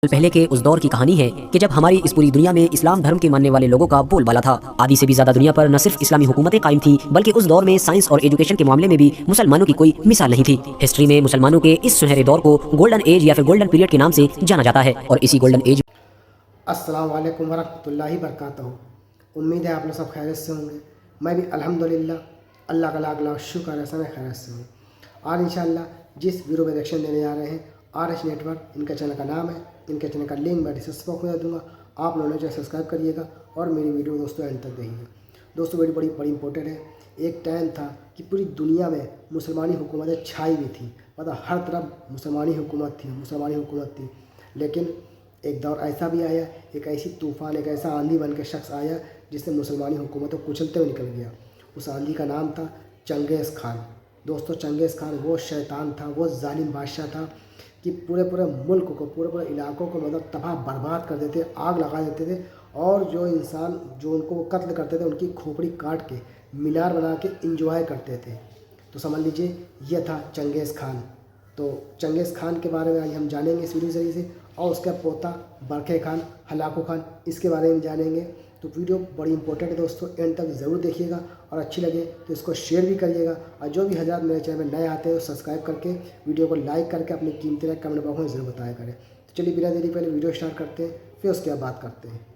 पहले के उस दौर की कहानी है कि जब हमारी इस पूरी दुनिया में इस्लाम धर्म के मानने वाले लोगों का बोलबाला था। आधी से भी ज्यादा दुनिया पर न सिर्फ इस्लामी हुकूमतें कायम थी, बल्कि उस दौर में साइंस और एजुकेशन के मामले में भी मुसलमानों की कोई मिसाल नहीं थी। हिस्ट्री में मुसलमानों के इस सुनहरे दौर को गोल्डन एज या फिर गोल्डन पीरियड के नाम से जाना जाता है। और इसी गोल्डन एज अस्सलाम वालेकुम वरहमतुल्लाहि वबरकातुहू। उम्मीद है आप लोग सब खैरियत से होंगे। मैं भी अल्हम्दुलिल्लाह अल्लाह का लाख लाख शुक्र है, मैं खैरियत से हूँ। आज इंशाअल्लाह जिस वीडियो में रिएक्शन देने जा रहे हैं RH नेटवर्क, इनका चैनल का नाम है। इनके चैनल का लिंक मैं डिस्क्रिप्शन में दे दूँगा। आप लोगों ने जो सब्सक्राइब करिएगा और मेरी वीडियो दोस्तों एंड तक देखिएगा। दोस्तों वीडियो बड़ी इंपॉर्टेंट है। एक टाइम था कि पूरी दुनिया में मुसलमानी हुकूमतें छाई हुई थी, मतलब हर तरफ मुसलमानी हुकूमत थी। लेकिन एक दौर ऐसा भी आया, एक ऐसी तूफ़ान, एक ऐसा आंधी बन के शख्स आया जिसने मुसलमानी हुकूमतों को कुचलते हुए निकल गया। उस आंधी का नाम था चंगेज़ खान। दोस्तों चंगेज़ खान वो शैतान था, वो जालिम बादशाह था कि पूरे मुल्क को, पूरे इलाकों को मतलब तबाह बर्बाद कर देते, आग लगा देते थे। और जो इंसान जो उनको कत्ल करते थे उनकी खोपड़ी काट के मीनार बना के इंजॉय करते थे। तो समझ लीजिए यह था चंगेज़ खान। तो चंगेज़ खान के बारे में आज हम जानेंगे इस वीडियो के जरिए से, और उसका पोता बरखे खान, हलाकू खान, इसके बारे में जानेंगे। तो वीडियो बड़ी इंपॉर्टेंट है दोस्तों, एंड तक ज़रूर देखिएगा और अच्छी लगे तो इसको शेयर भी करिएगा। और जो भी हज़रात मेरे चैनल में नए आते हैं सब्सक्राइब करके वीडियो को लाइक करके अपनी कीमती राय कमेंट बॉक्स में ज़रूर बताया करें। तो चलिए बिना देरी पहले वीडियो स्टार्ट करते हैं, फिर उसके बाद बात करते हैं।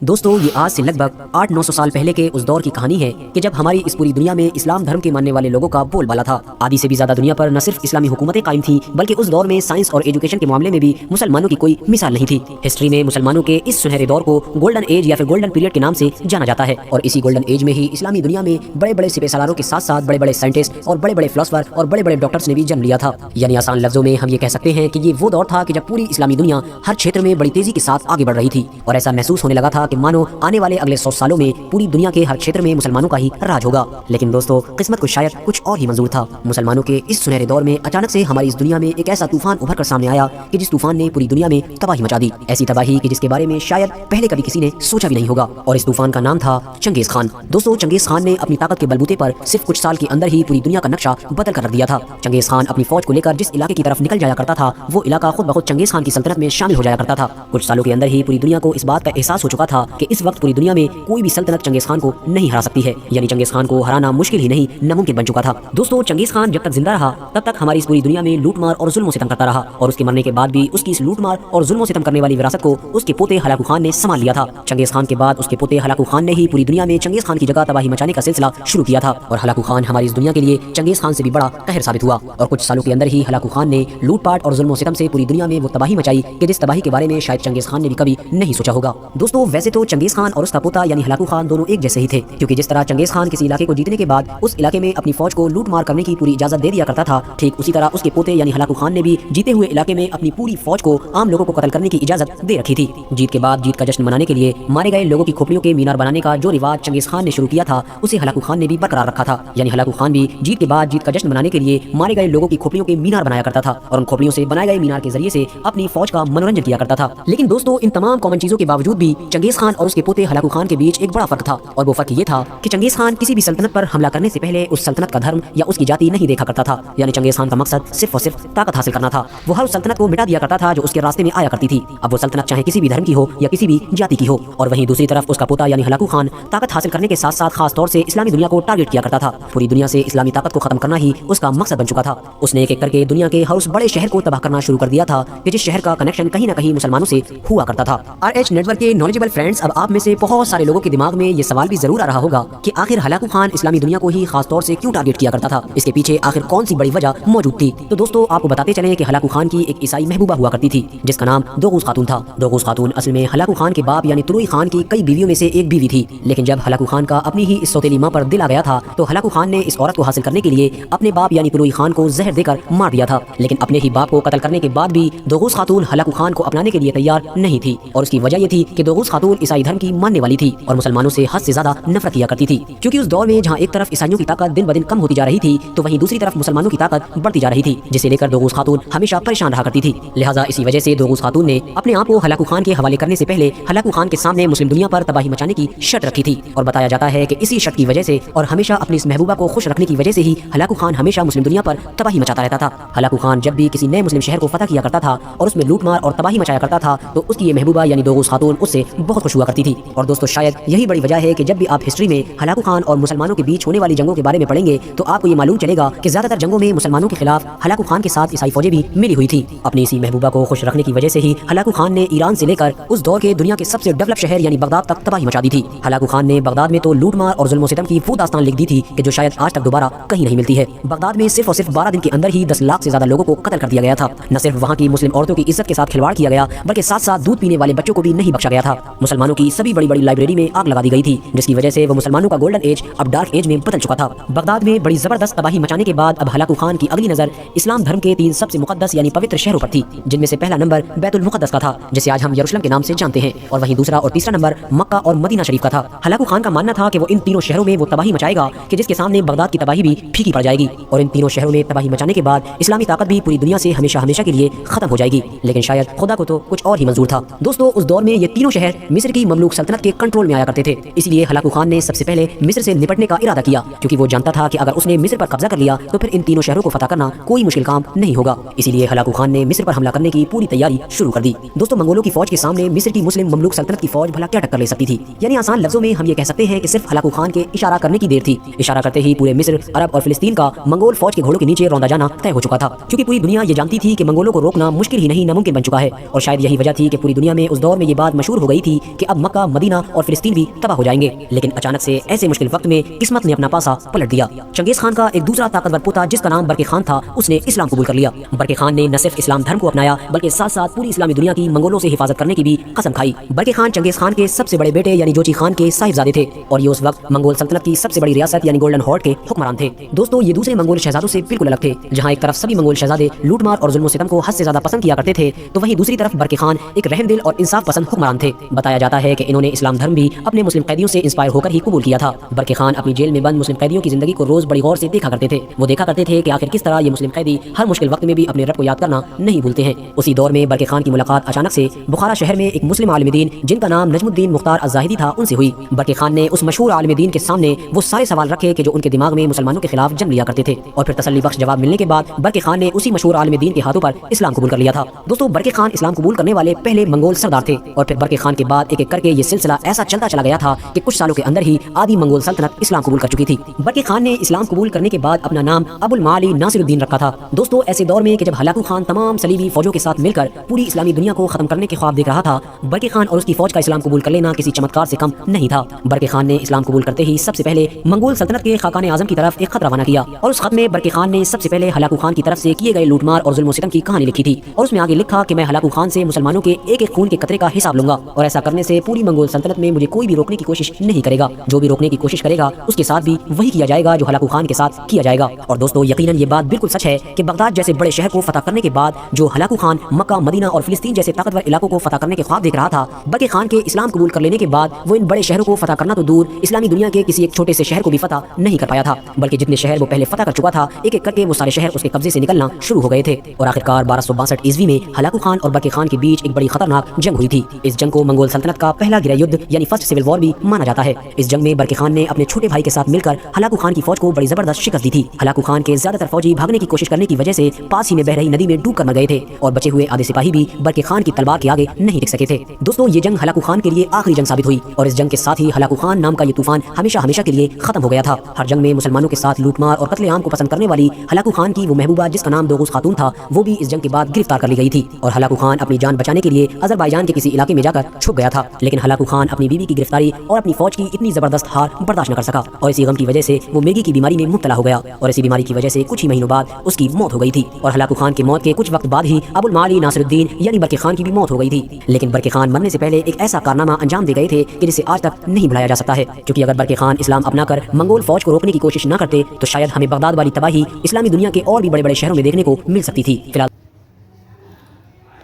दोस्तों ये आज से लगभग 800-900 साल पहले के उस दौर की कहानी है कि जब हमारी इस पूरी दुनिया में इस्लाम धर्म के मानने वाले लोगों का बोलबाला था। आधी से भी ज्यादा दुनिया पर न सिर्फ इस्लामी हुकूमतें कायम थी, बल्कि उस दौर में साइंस और एजुकेशन के मामले में भी मुसलमानों की कोई मिसाल नहीं थी। हिस्ट्री में मुसलमानों के इस सुनहरे दौर को गोल्डन एज या फिर गोल्डन पीरियड के नाम से जाना जाता है। और इसी गोल्डन एज में ही इस्लामी दुनिया में बड़े बड़े सिपह सालारों के साथ साथ बड़े बड़े साइंटिस्ट और बड़े बड़े फिलोसफर और बड़े बड़े डॉक्टर्स ने भी जन्म लिया था। यानी आसान लफ्जों में हम ये कह सकते हैं कि ये वो दौर था कि जब पूरी इस्लामी दुनिया हर क्षेत्र में बड़ी तेजी के साथ आगे बढ़ रही थी। और ऐसा महसूस होने लगा था कि मानो आने अगले 100 सालों में पूरी दुनिया के हर क्षेत्र में मुसलमानों का ही राज होगा। लेकिन दोस्तों किस्मत को शायद कुछ और ही मंजूर था। मुसलमानों के इस सुनहरे दौर में अचानक से हमारी इस दुनिया में एक ऐसा तूफान उभर कर सामने आया कि जिस तूफान ने पूरी दुनिया में तबाही मचा दी। ऐसी तबाही कि जिसके बारे में शायद पहले कभी किसी ने सोचा भी नहीं होगा। और इस तूफान का नाम था चंगेज़ खान। दोस्तों चंगेज़ खान ने अपनी ताकत के बलबूते पर सिर्फ कुछ साल के अंदर ही पूरी दुनिया का नक्शा बदल कर रख दिया था। चंगेज़ खान अपनी फौज को लेकर जिस इलाके की तरफ निकल जाया करता था, वो इलाका खुद बखुद चंगेज़ खान की सल्तनत में शामिल हो जाया करता था। कुछ सालों के अंदर ही पूरी दुनिया को इस बात का एहसास हो चुका था कि इस वक्त पूरी दुनिया में कोई भी सल्तनत चंगेज़ खान को नहीं हरा सकती है। यानी चंगेज़ खान को हराना मुश्किल ही नहीं, नामुमकिन बन चुका था। दोस्तों चंगेज़ खान जब तक जिंदा रहा तब तक हमारी इस पूरी दुनिया में लूटमार और जुल्म सितम करता रहा। और उसके मरने के बाद भी उसकी इस लूटमार और जुल्म सितम करने वाली विरासत को उसके पोते हलाकू खान ने संभाल लिया था। चंगेज़ खान के बाद उसके पोते हलाकू खान ने ही पूरी दुनिया में चंगेज़ खान की जगह तबाही मचाने का सिलसिला शुरू किया था। और हलाकू खान हमारी इस दुनिया के लिए चंगेज़ खान से भी बड़ा कहर साबित हुआ। और कुछ सालों के अंदर ही हलाकू खान ने लूटपाट और जुल्म सितम से पूरी दुनिया में वो तबाही मचाई कि जिस तबाही के बारे में शायद चंगेज़ खान ने भी कभी नहीं सोचा होगा। दोस्तों वैसे तो चंगेज़ खान और उसका पोता यानी हलाकू खान दोनों एक जैसे ही थे, क्योंकि जिस तरह चंगेज़ खान किसी इलाके को जीतने के बाद उस इलाके में अपनी फौज को लूट मार करने की पूरी इजाजत दे दिया करता था, ठीक उसी तरह उसके पोते यानी हलाकू खान ने भी जीते हुए इलाके में अपनी पूरी फौज को आम लोगों को कत्ल करने की इजाजत दे रखी थी। जीत के बाद जीत का जश्न मनाने के लिए मारे गए लोगों की खोपड़ियों के मीनार बनाने का जो रिवाज चंगेज़ खान ने शुरू किया था, उसे हलाकू खान ने भी बरकरार रखा था। यानी हलाकू खान भी जीत के बाद जीत का जश्न मनाने के लिए मारे गए लोगों की खोपड़ियों के मीनार बनाया करता था और उन खोपड़ियों से बनाए गए मीनार के जरिए से अपनी फौज का मनोरंजन किया करता था। लेकिन दोस्तों इन तमाम कॉमन चीजों के बावजूद भी चंगेज़ खान और उसके पोते हलाकू खान के बीच एक बड़ा फर्क था। और वो फर्क ये था कि चंगेज़ खान किसी भी सल्तनत पर हमला करने से पहले उस सल्तनत का धर्म या उसकी जाति नहीं देखा करता था। यानी चंगेज़ खान का मकसद सिर्फ और सिर्फ ताकत हासिल करना था। वो हर सल्तनत को मिटा दिया करता था जो उसके रास्ते में आया करती थी। अब वो सल्तनत चाहे किसी भी धर्म की हो या किसी भी जाति की हो। और वहीं दूसरी तरफ उसका पोता यानी हलाकू खान ताकत हासिल करने के साथ साथ खास तौर से इस्लामी दुनिया को टारगेट किया करता था। पूरी दुनिया से इस्लामी ताकत को खत्म करना ही उसका मकसद बन चुका था। उसने एक एक करके दुनिया के हर उस बड़े शहर को तबाह करना शुरू कर दिया था कि जिस शहर का कनेक्शन कहीं न कहीं मुसलमानों से हुआ करता था। RH नेटवर्क के नॉलेजेबल फ्रेंड्स, अब आप में से बहुत सारे लोगों के दिमाग में ये सवाल भी जरूर आ रहा होगा कि आखिर हलाकू खान इस्लामी दुनिया को ही खास तौर से क्यों टारगेट किया करता था, इसके पीछे आखिर कौन सी बड़ी वजह मौजूद थी। तो दोस्तों आपको बताते चलें कि हलाकू खान की एक ईसाई महबूबा हुआ करती थी जिसका नाम दोगूस खातून था। दोगूस खातून असल में हलाकू खान के बाप यानी तुरुई खान की कई बीवियों में से एक बीवी थी। लेकिन जब हलाकू खान का अपनी ही इस सौतेली मां पर दिल आ गया था तो हलाकू खान ने इस औरत को हासिल करने के लिए अपने बाप यानी तुरुई खान को जहर देकर मार दिया था। लेकिन अपने ही बाप को कत्ल करने के बाद भी दोगूस खातून हलाकू खान को अपनाने के लिए तैयार नहीं थी। और उसकी वजह ये थी कि दोगूस खातून खातून ईसाई धर्म की मानने वाली थी और मुसलमानों से हद से ज्यादा नफरत किया करती थी, क्योंकि उस दौर में जहाँ एक तरफ ईसाइयों की ताकत दिन ब दिन कम होती जा रही थी तो वहीं दूसरी तरफ मुसलमानों की ताकत बढ़ती जा रही थी, जिसे लेकर दोगूस खातून हमेशा परेशान रहा करती थी। लिहाजा इसी वजह से दोगूस खातून ने अपने आप को हलाकू खान के हवाले करने से पहले हलाकू खान के सामने मुस्लिम दुनिया पर तबाही मचाने की शर्त रखी थी। और बताया जाता है कि इसी शर्त की वजह से और हमेशा अपनी इस महबूबा को खुश रखने की वजह से ही हलाकू खान हमेशा मुस्लिम दुनिया पर तबाही मचाता रहता था। हलाकू खान जब भी किसी नए मुस्लिम शहर को फतह किया करता था और उसमें लूटमार और तबाही मचाया करता था तो उसकी ये महबूबा यानी दोगूस खातून उससे बहुत खुश हुआ करती थी। और दोस्तों शायद यही बड़ी वजह है कि जब भी आप हिस्ट्री में हलाकू खान और मुसलमानों के बीच होने वाली जंगों के बारे में पढ़ेंगे तो आपको ये मालूम चलेगा कि ज्यादातर जंगों में मुसलमानों के खिलाफ हलाकू खान के साथ ईसाई फौजें भी मिली हुई थी। अपनी इसी महबूबा को खुश रखने की वजह से ही हलाकू खान ने ईरान से लेकर उस दौर के दुनिया के सबसे डेवलप शहर यानी बगदाद तक तबाही मचा दी थी। हलाकू खान ने बगदाद में तो लूटमार और जुल्म सितम की वो दास्तान लिख दी थी कि जो शायद आज तक दोबारा कहीं नहीं मिलती है। बगदाद में सिर्फ और सिर्फ 12 दिन के अंदर ही 10 लाख से ज्यादा लोगों को कत्ल कर दिया गया था। न सिर्फ वहाँ की मुस्लिम औरतों की इज्जत के साथ खिलवाड़ किया गया बल्कि साथ साथ दूध पीने वाले बच्चों को भी नहीं बख्शा गया था। मुसलमानों की सभी बड़ी बड़ी लाइब्रेरी में आग लगा दी गई थी, जिसकी वजह से वो मुसलमानों का गोल्डन एज अब डार्क एज में बदल चुका था। बगदाद में बड़ी जबरदस्त तबाही मचाने के बाद अब हलाकू खान की अगली नजर इस्लाम धर्म के 3 सबसे मुकद्दस यानी पवित्र शहरों पर थी, जिनमें से पहला नंबर बैतुल मुक़द्दस का था जिसे आज हम यरूशलेम के नाम से जानते हैं, और वहीं दूसरा और तीसरा नंबर मक्का और मदीना शरीफ का था। हलाकू खान का मानना था कि वो इन तीनों शहरों में वो तबाही मचाएगा कि जिसके सामने बगदाद की तबाही भी फीकी पड़ जाएगी, और इन तीनों शहरों में तबाही मचाने के बाद इस्लामी ताकत भी पूरी दुनिया से हमेशा हमेशा के लिए खत्म हो जाएगी। लेकिन शायद खुदा को तो कुछ और ही मंजूर था। दोस्तों उस दौर में ये तीनों शहर मिस्र की ममलूक सल्तनत के कंट्रोल में आया करते थे, इसलिए हलाकू खान ने सबसे पहले मिस्र से निपटने का इरादा किया, क्योंकि वो जानता था कि अगर उसने मिस्र पर कब्जा कर लिया तो फिर इन तीनों शहरों को फतह करना कोई मुश्किल काम नहीं होगा। इसीलिए हलाकू खान ने मिस्र पर हमला करने की पूरी तैयारी शुरू कर दी। दोस्तों मंगोलों की फौज के सामने मिस्र की मुस्लिम ममलूक सल्तनत की फौज भला क्या टक्कर ले सकती थी। यानी आसान लफ्जों में हम ये कह सकते हैं कि सिर्फ हलाकू खान के इशारा करने की देर थी। इशारा करते ही पूरे मिस्र, अरब और फिलिस्तीन का मंगोल फौज के घोड़ों के नीचे रौंदा जाना तय हो चुका था, क्योंकि पूरी दुनिया ये जानती थी कि मंगोलों को रोकना मुश्किल ही नहीं नामुमकिन बन चुका है। और शायद यही वजह थी कि पूरी दुनिया में उस दौर में ये बात मशहूर हो गई थी कि अब मक्का, मदीना और फिलिस्तीन भी तबाह हो जाएंगे। लेकिन अचानक से ऐसे मुश्किल वक्त में किस्मत ने अपना पासा पलट दिया। चंगेज खान का एक दूसरा ताकतवर पोता जिसका नाम बरके खान था उसने इस्लाम कबूल कर लिया। बरके खान ने न सिर्फ इस्लाम धर्म को अपनाया बल्कि साथ साथ पूरी इस्लामी दुनिया की मंगोलों से हिफाजत करने की भी कसम खाई। बरके खान चंगेज खान के सबसे बड़े बेटे यानी जोची खान के साहिबजादे थे और ये उस वक्त मंगोल सल्तनत की सबसे बड़ी रियासत यानी गोल्डन हॉर्ड के हुक्मरान थे। दोस्तों ये दूसरे मंगोल शहजादों से बिल्कुल अलग थे। जहाँ एक तरफ सभी मंगोल शहजादे लूटमार और जुल्म सितम को हद से ज्यादा पसंद किया करते थे तो वहीं दूसरी तरफ बरके खान एक रहमदिल और इंसाफ पसंद हुक्मरान थे। बताया जाता है कि इन्होंने इस्लाम धर्म भी अपने मुस्लिम कैदियों से इंस्पायर होकर ही कबूल किया था। बरके खान अपनी जेल में बंद मुस्लिम कैदियों की जिंदगी को रोज बड़ी गौर से देखा करते थे। वो देखा करते थे कि आखिर किस तरह ये मुस्लिम कैदी हर मुश्किल वक्त में भी अपने रब को याद करना नहीं भूलते हैं। उसी दौर में बरके खान की मुलाकात अचानक से बुखारा शहर में एक मुस्लिम आलिम दीन जिनका नाम नजमुद्दीन मुख्तार अज़ाहिदी था उनसे हुई। बरके खान ने उस मशहूर आलिम दीन के सामने वो सारे सवाल रखे कि जो उनके दिमाग में मुसलमानों के खिलाफ जन्म लिया करते थे, और फिर तसल्ली बख्श जवाब मिलने के बाद बरके खान ने उसी मशहूर आलिम दीन के हाथों पर इस्लाम कबूल कर लिया था। दोस्तों बरके खान इस्लाम कबूल करने वाले पहले मंगोल सरदार थे और फिर बरके खान के बाद एक एक करके ये सिलसिला ऐसा चलता चला गया था कि कुछ सालों के अंदर ही आधी मंगोल सल्तनत इस्लाम कबूल कर चुकी थी। बरके खान ने इस्लाम कबूल करने के बाद अपना नाम अबुल माली नासिरुद्दीन रखा था। दोस्तों ऐसे दौर में कि जब हलाकू खान तमाम सलीबी फौजों के साथ मिलकर पूरी इस्लामी दुनिया को खत्म करने के ख्वाब देख रहा था, बरके खान और उसकी फौज का इस्लाम कबूल कर लेना किसी चमत्कार से कम नहीं था। बरके खान ने इस्लाम कबूल करते ही सबसे पहले मंगोल सल्तनत के खाकान आजम की तरफ एक खत रवाना किया और उस खत में बरके खान ने सबसे पहले हलाकू खान की तरफ से किए गए लूटमार और जुल्म सितम की कहानी लिखी थी और उसमें आगे लिखा कि मैं हलाकू खान से मुसलमानों के एक एक खून के कतरे का हिसाब लूंगा और ऐसा करने से पूरी मंगोल सल्तनत में मुझे कोई भी रोकने की कोशिश नहीं करेगा। जो भी रोकने की कोशिश करेगा उसके साथ भी वही किया जाएगा जो हलाकू खान के साथ किया जाएगा। और दोस्तों यकीनन ये बात बिल्कुल सच है कि बगदाद जैसे बड़े शहर को फतह करने के बाद जो हलाकू खान मक्का, मदीना और फिलिस्तीन जैसे ताकतवर इलाकों को फतह करने के ख्वाब देख रहा था, बरके खान के इस्लाम कबूल कर लेने के बाद वो इन बड़े शहरों को फतह करना तो दूर इस्लामी दुनिया के किसी एक छोटे से शहर को भी फतह नहीं कर पाया था, बल्कि जितने शहर वो पहले फतह कर चुका था एक एक करके वो सारे शहर उसके कब्जे से निकलना शुरू हो गए थे। और आखिरकार 1262 ईस्वी में हलाकू खान और बरके खान के बीच एक बड़ी खतरनाक जंग हुई थी। इस जंग को मंगोल सल्तनत का पहला गिरा युद्ध यानी फर्स्ट सिविल वॉर भी माना जाता है। इस जंग में बरके खान ने अपने छोटे भाई के साथ मिलकर हलाकू खान की फौज को बड़ी जबरदस्त शिकस्त दी थी। हलाकू खान के ज्यादातर फौजी भागने की कोशिश करने की वजह से पास ही में बह रही नदी में डूब कर मर गए थे और बचे हुए आधे सिपाही भी बरके खान की तलवार के आगे नहीं टिक सके थे। दोस्तों ये जंग हलाकू खान के लिए आखिरी जंग साबित हुई और इस जंग के साथ ही हलाकू खान नाम का ये तूफान हमेशा हमेशा के लिए खत्म हो गया था। हर जंग में मुसलमानों के साथ लूटमार और कत्लेआम को पसंद करने वाली हलाकू खान की वो महबूबा जिसका नाम दोगूस खातून था वो भी इस जंग के बाद गिरफ्तार कर ली गई थी और हलाकू खान अपनी जान बचाने के लिए अजरबैजान के किसी इलाके में जाकर छुप गया था। लेकिन हलाकू खान अपनी बीवी की गिरफ्तारी और अपनी फौज की इतनी जबरदस्त हार बर्दाश्त न कर सका और इसी गम की वजह से वो मिर्गी की बीमारी में मुब्तला हो गया और इसी बीमारी की वजह से कुछ ही महीनों बाद उसकी मौत हो गई थी। और हलाकू खान की मौत के कुछ वक्त बाद ही अबुल माली नासिरुद्दीन यानी बरके खान की भी मौत हो गई थी। लेकिन बरके खान मरने से पहले एक ऐसा कारनामा अंजाम दे गए थे कि जिसे आज तक नहीं भुलाया जा सकता है, क्योंकि अगर बरके खान इस्लाम अपनाकर मंगोल फौज को रोकने की कोशिश न करते तो शायद हमें बगदाद वाली तबाही इस्लामी दुनिया के और भी बड़े बड़े शहरों में देखने को मिल सकती थी। फिलहाल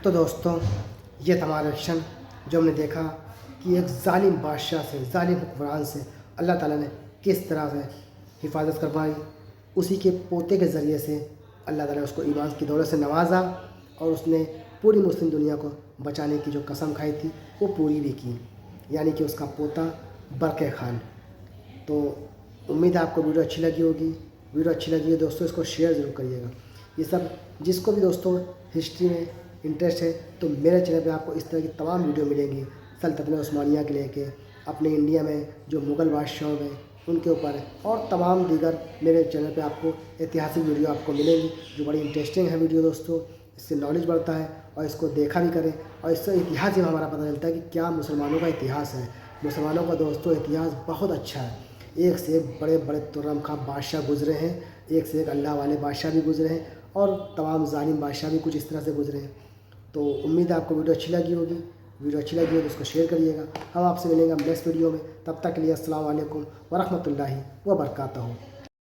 तो दोस्तों ये था हमारा एक्शन जो हमने देखा کہ ایک ظالم بادشاہ سے، ظالم حکمران سے اللہ تعالیٰ نے کس طرح سے حفاظت کروائی. اسی کے پوتے کے ذریعے سے اللہ تعالیٰ نے اس کو ایمان کی دولت سے نوازا اور اس نے پوری مسلم دنیا کو بچانے کی جو قسم کھائی تھی وہ پوری بھی کی، یعنی کہ اس کا پوتا برقع خان. تو امید ہے آپ کو ویڈیو اچھی لگی ہوگی. ویڈیو اچھی لگی ہے دوستوں اس کو شیئر ضرور کریے گا. یہ سب جس کو بھی دوستوں ہسٹری میں انٹرسٹ ہے تو میرے چینل پہ آپ کو اس طرح کی تمام ویڈیو ملیں گی، سلطنت عثمانیہ کے لے کے اپنے انڈیا میں جو مغل بادشاہوں میں ان کے اوپر، اور تمام دیگر میرے چینل پہ آپ کو ایتہاسک ویڈیو آپ کو ملیں گی جو بڑی انٹرسٹنگ ہے ویڈیو دوستوں. اس سے نالج بڑھتا ہے اور اس کو دیکھا بھی کریں، اور اس سے اتہاس ہی ہمارا پتہ چلتا ہے کہ کیا مسلمانوں کا اتہاس ہے. مسلمانوں کا دوستوں اتہاس بہت اچھا ہے. ایک سے ایک بڑے بڑے ترم خواہ بادشاہ گزرے ہیں، ایک سے ایک اللہ والے بادشاہ بھی گزرے ہیں، اور تمام ظالم بادشاہ بھی کچھ اس طرح سے گزرے ہیں. تو امید ہے آپ کو ویڈیو اچھی لگی ہوگی. ویڈیو اچھی لگی ہو تو اس کو شیئر کریے گا. ہم آپ سے ملیں گے نیکسٹ ویڈیو میں. تب تک کے لیے السلام علیکم ورحمۃ اللہ وبرکاتہ.